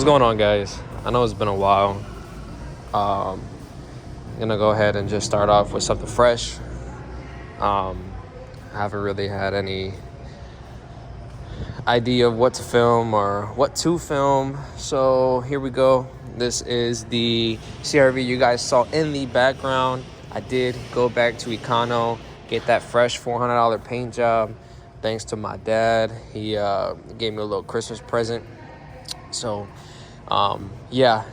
going on, guys? I know it's been a while. I'm gonna go ahead and just start off with something fresh. I haven't really had any idea of what to film or what to film, so here we go. This is the CRV you guys saw in the background. I did go back to Econo, get that fresh $400 paint job thanks to my dad. He gave me a little Christmas present. So yeah,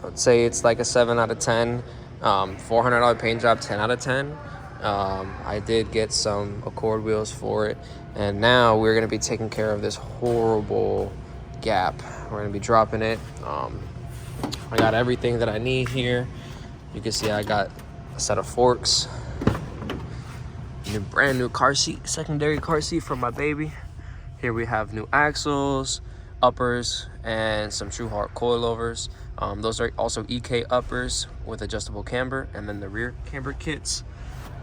I'd say it's like a 7 out of 10. $400 paint job, 10 out of 10. I did get some Accord wheels for it, and now we're gonna be taking care of this horrible gap. We're gonna be dropping it. I got everything that I need here. You can see I got a set of forks, brand new car seat, secondary car seat for my baby. Here we have new axles, uppers, and some True Heart coilovers. Those are also EK uppers with adjustable camber, and then the rear camber kits.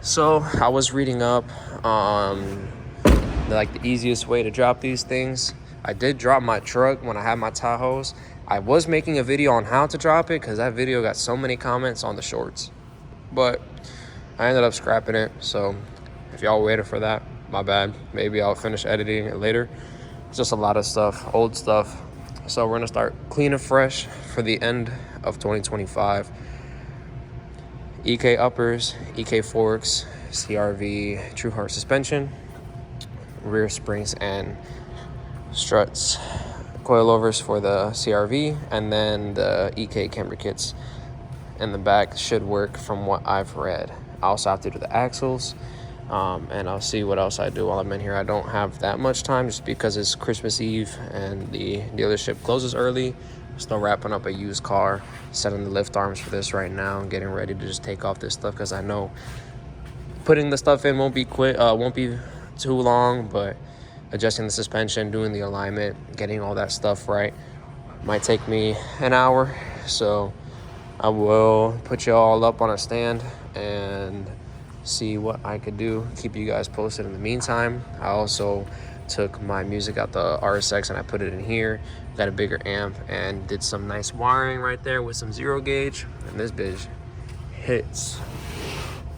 So I was reading up on the easiest way to drop these things. I did drop my truck when I had my Tahoes. I was making a video on how to drop it because that video got so many comments on the shorts, but I ended up scrapping it. So if y'all waited for that, my bad. Maybe I'll finish editing it later. It's just a lot of stuff, old stuff. So we're gonna start clean and fresh for the end of 2025. EK uppers, EK forks, CRV True Heart suspension, rear springs and struts, coilovers for the CRV, and then the EK camber kits in the back should work from what I've read. I also have to do the axles, and I'll see what else I do while I'm in here. I don't have that much time just because it's Christmas Eve and the dealership closes early. Still wrapping up a used car, setting the lift arms for this right now, and getting ready to just take off this stuff because I know putting the stuff in won't be too long, but adjusting the suspension, doing the alignment, getting all that stuff right might take me an hour. So I will put you all up on a stand and see what I could do, keep you guys posted. In the meantime, I also took my music out the RSX and I put it in here, got a bigger amp, and did some nice wiring right there with some 0 gauge, and this bitch hits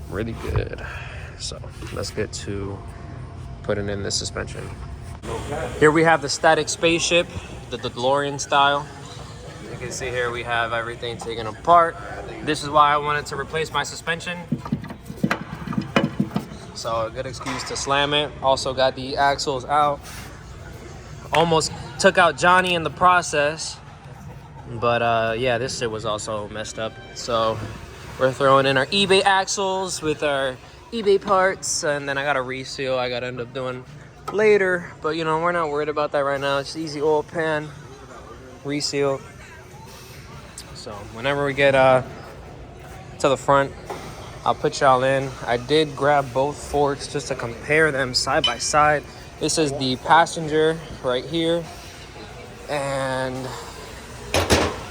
really good. So let's get to putting in this suspension. Here we have the static spaceship, the DeLorean style. You can see here we have everything taken apart. This is why I wanted to replace my suspension. So a good excuse to slam it. Also got the axles out. Almost took out Johnny in the process. But yeah, this shit was also messed up. So we're throwing in our eBay axles with our eBay parts. And then I got a reseal I got to end up doing later. But you know, we're not worried about that right now. It's easy oil pan, reseal. So whenever we get to the front, I'll put y'all in. I did grab both forks just to compare them side by side. This is the passenger right here. And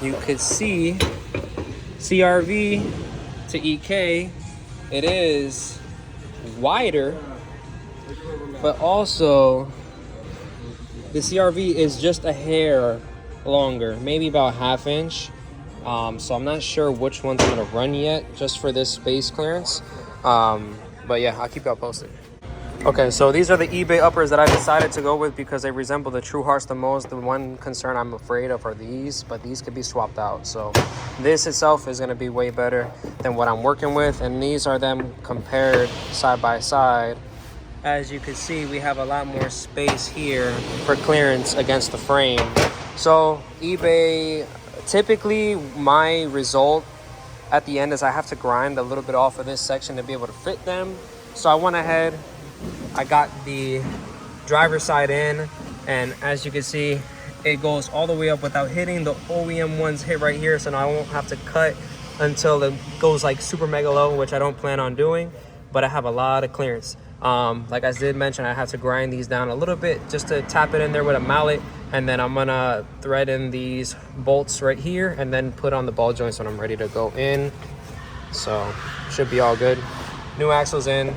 you could see CRV to EK, it is wider, but also the CRV is just a hair longer, maybe about 1/2 inch. So I'm not sure which one's gonna run yet, just for this space clearance. But yeah, I'll keep y'all posted. Okay, so these are the eBay uppers that I decided to go with because they resemble the True Hearts the most. The one concern I'm afraid of are these, but these could be swapped out. So this itself is gonna be way better than what I'm working with, and these are them compared side by side. As you can see, we have a lot more space here for clearance against the frame. So eBay, typically my result at the end is I have to grind a little bit off of this section to be able to fit them. So I went ahead, I got the driver's side in, and as you can see, it goes all the way up without hitting. The OEM ones hit right here, so now I won't have to cut until it goes like super mega low, which I don't plan on doing, but I have a lot of clearance. Like I did mention, I have to grind these down a little bit just to tap it in there with a mallet, and then I'm gonna thread in these bolts right here and then put on the ball joints when I'm ready to go in. So should be all good. New axles in,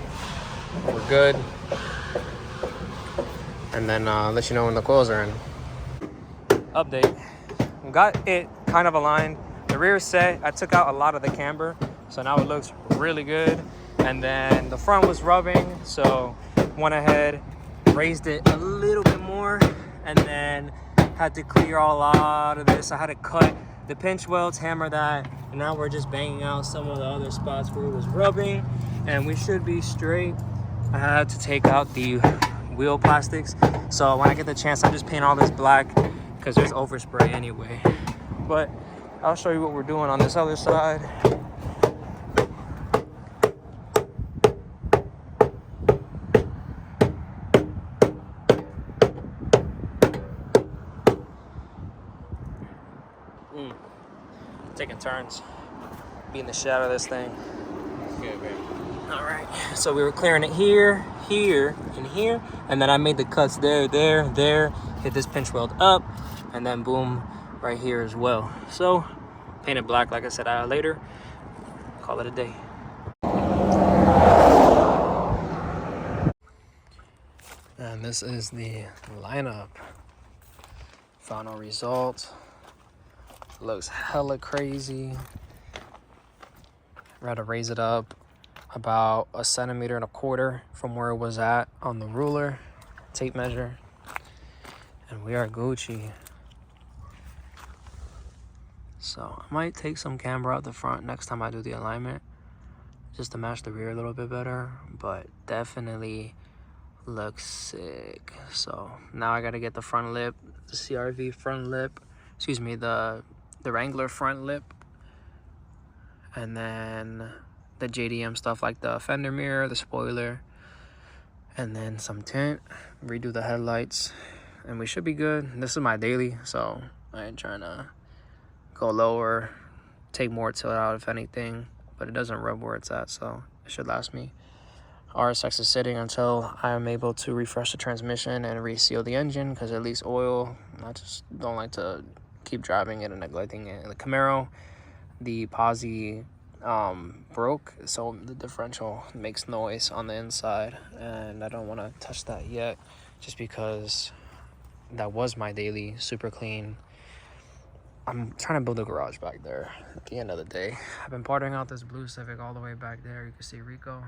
we're good. And then let you know when the coils are in. Update, got it kind of aligned. The rear set, I took out a lot of the camber, so now it looks really good. And then the front was rubbing, so went ahead, raised it a little bit more, and then had to clear a lot of this. I had to cut the pinch welds, hammer that, and now we're just banging out some of the other spots where it was rubbing, and we should be straight. I had to take out the wheel plastics, so when I get the chance, I just paint all this black because there's overspray anyway. But I'll show you what we're doing on this other side. Taking turns being the shit out of this thing. Okay, babe. All right, so we were clearing it here, here, and here, and then I made the cuts there, hit this pinch weld up, and then boom, right here as well. So painted black, like I said, later. Call it a day. And this is the lineup. Final result. Looks hella crazy. I had to raise it up about 1.25 centimeters from where it was at on the ruler, tape measure, and we are Gucci. So I might take some camber out the front next time I do the alignment, just to match the rear a little bit better, but definitely looks sick. So now I gotta get the front lip, the CRV front lip, excuse me, the Wrangler front lip, and then the JDM stuff like the fender mirror, the spoiler, and then some tint, redo the headlights, and we should be good. This is my daily, so I ain't trying to go lower, take more tilt out if anything, but it doesn't rub where it's at, so it should last me. RSX is sitting until I'm able to refresh the transmission and reseal the engine, because it leaks oil. I just don't like to keep driving it and neglecting it. And the Camaro, the posi broke, so the differential makes noise on the inside, and I don't want to touch that yet, just because that was my daily, super clean. I'm trying to build a garage back there at the end of the day. I've been parting out this blue Civic all the way back there. You can see Rico,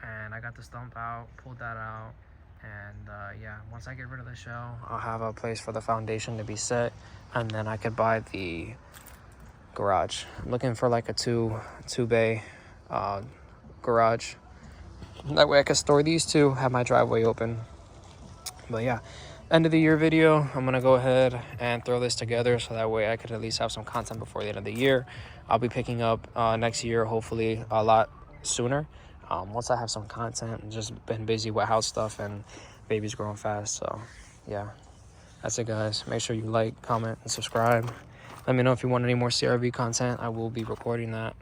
and I got the stump out, pulled that out, and yeah, once I get rid of the shell, I'll have a place for the foundation to be set, and then I could buy the garage. I'm looking for like a two bay garage. That way I could store these two, have my driveway open. But yeah, end of the year video, I'm gonna go ahead and throw this together so that way I could at least have some content before the end of the year. I'll be picking up next year, hopefully a lot sooner. Once I have some content, just been busy with house stuff and baby's growing fast. So yeah, that's it guys. Make sure you like, comment, and subscribe. Let me know if you want any more CRV content. I will be recording that.